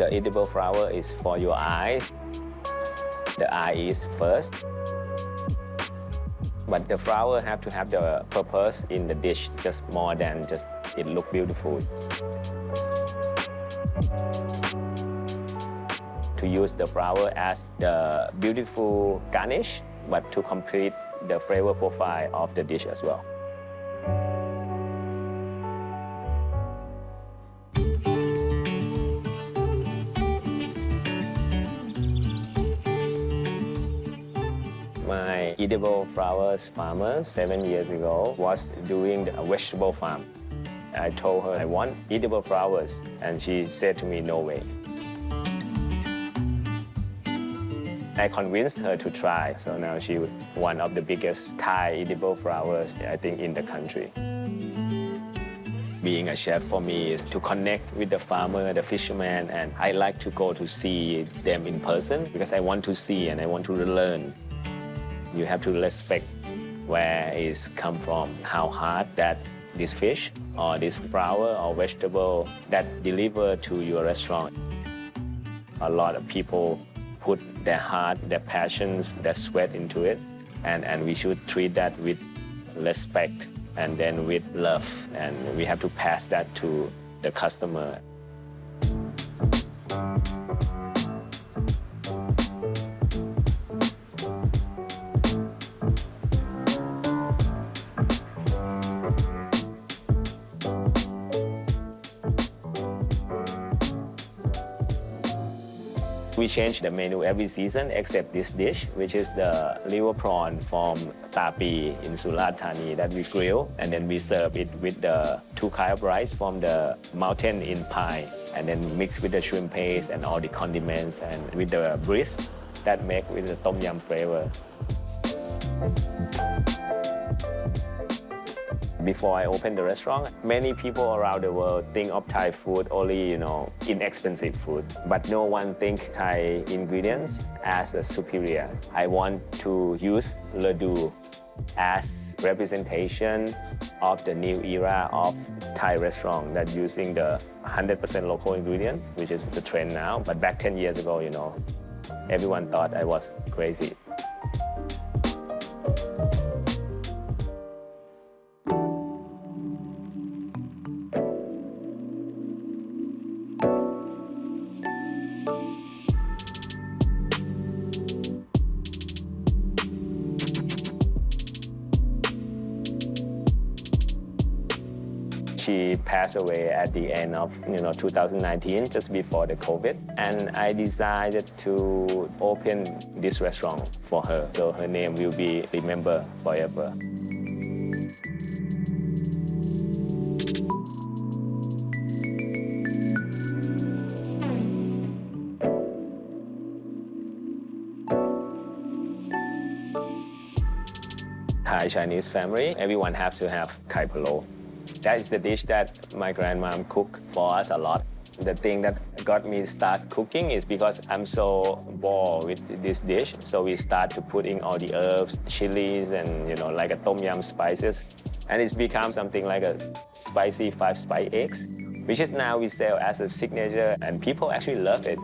The edible flower is for your eyes. The eye is first. But the flower have to have the purpose in the dish, just more than just it look beautiful. To use the flower as the beautiful garnish, but to complete the flavor profile of the dish as well. My edible flowers farmer 7 years ago was doing a vegetable farm. I told her I want edible flowers, and she said to me, no way. I convinced her to try, so now she's one of the biggest Thai edible flowers, I think, in the country. Being a chef for me is to connect with the farmer, the fisherman, and I like to go to see them in person because I want to see and I want to learn. You have to respect where it's come from, how hard that this fish or this flower or vegetable that deliver to your restaurant. A lot of people put their heart, their passions, their sweat into it, and we should treat that with respect and then with love, and we have to pass that to the customer. We change the menu every season except this dish, which is the liver prawn from Tapi in Surat Thani that we grill, and then we serve it with the 2 kinds of rice from the mountain in Pai, and then mix with the shrimp paste and all the condiments and with the breast that make with the tom yum flavor. Before I opened the restaurant, many people around the world think of Thai food only, inexpensive food. But no one think Thai ingredients as a superior. I want to use Ladoo as representation of the new era of Thai restaurant that using the 100% local ingredient, which is the trend now. But back 10 years ago, everyone thought I was crazy. She passed away at the end of 2019, just before the COVID. And I decided to open this restaurant for her, so her name will be remembered forever. Thai Chinese family, everyone has to have kai palo. That is the dish that my grandmom cooked for us a lot. The thing that got me start cooking is because I'm so bored with this dish. So we start to put in all the herbs, chilies, and like a tom yum spices. And it's become something like a spicy 5-spice eggs, which is now we sell as a signature, and people actually love it.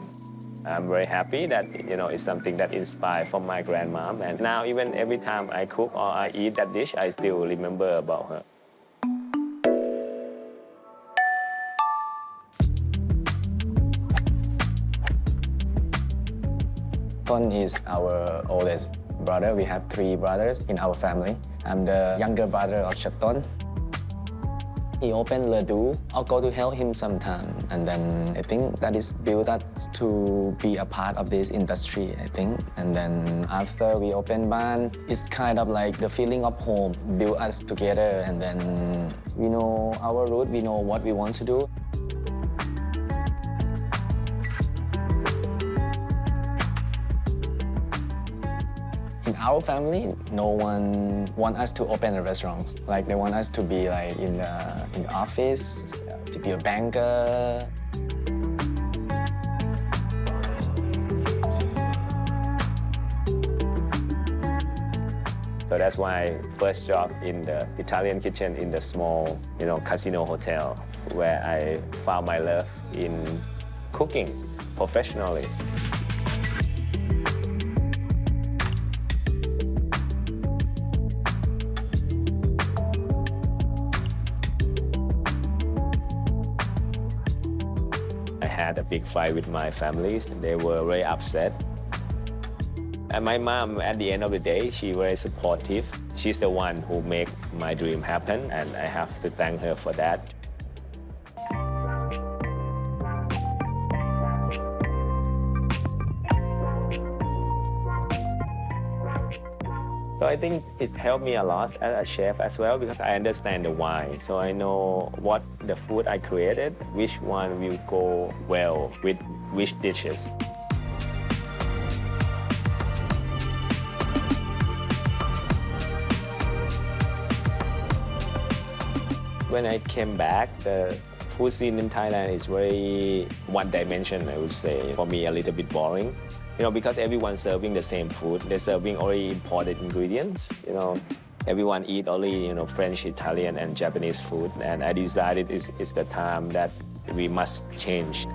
I'm very happy that it's something that inspired from my grandmom. And now even every time I cook or I eat that dish, I still remember about her. Ton is our oldest brother. We have 3 brothers in our family. I'm the younger brother of Chaton. He opened Ladoo. I'll go to help him sometime. And then I think that is built up to be a part of this industry, I think. And then after we open Ban, it's kind of like the feeling of home built us together. And then we know our root, we know what we want to do. In our family, no one want us to open a restaurant. Like they want us to be like in the office, to be a banker. So that's my first job in the Italian kitchen in the small, casino hotel, where I found my love in cooking. professionally. I had a big fight with my families. They were very upset. And my mom, at the end of the day, she very supportive. She's the one who make my dream happen, and I have to thank her for that. So I think it helped me a lot as a chef as well because I understand the why. So I know what the food I created, which one will go well with which dishes. When I came back, the food scene in Thailand is very one dimension, I would say. For me, a little bit boring. Because everyone's serving the same food. They're serving already imported ingredients. Everyone eat only, French, Italian, and Japanese food. And I decided it's the time that we must change.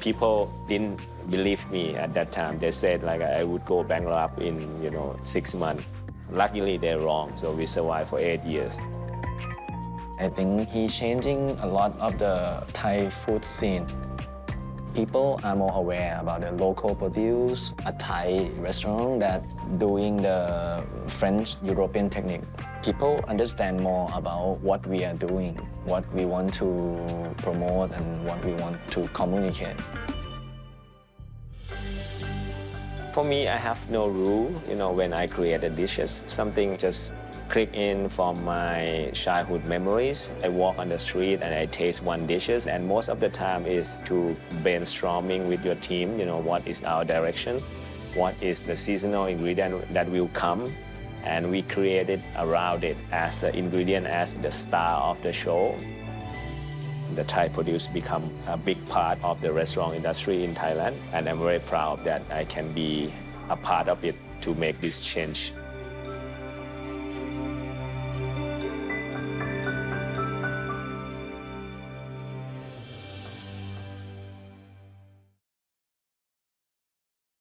People didn't believe me at that time. They said I would go bankrupt in, 6 months. Luckily, they're wrong. So we survived for 8 years. I think he's changing a lot of the Thai food scene. People are more aware about the local produce, a Thai restaurant that doing the French European technique. People understand more about what we are doing, what we want to promote, and what we want to communicate. For me, I have no rule, when I create the dishes. Something just click in from my childhood memories. I walk on the street and I taste one dishes, and most of the time is to brainstorming with your team, what is our direction, what is the seasonal ingredient that will come, and we create it around it as an ingredient, as the star of the show. The Thai produce become a big part of the restaurant industry in Thailand, and I'm very proud that I can be a part of it to make this change.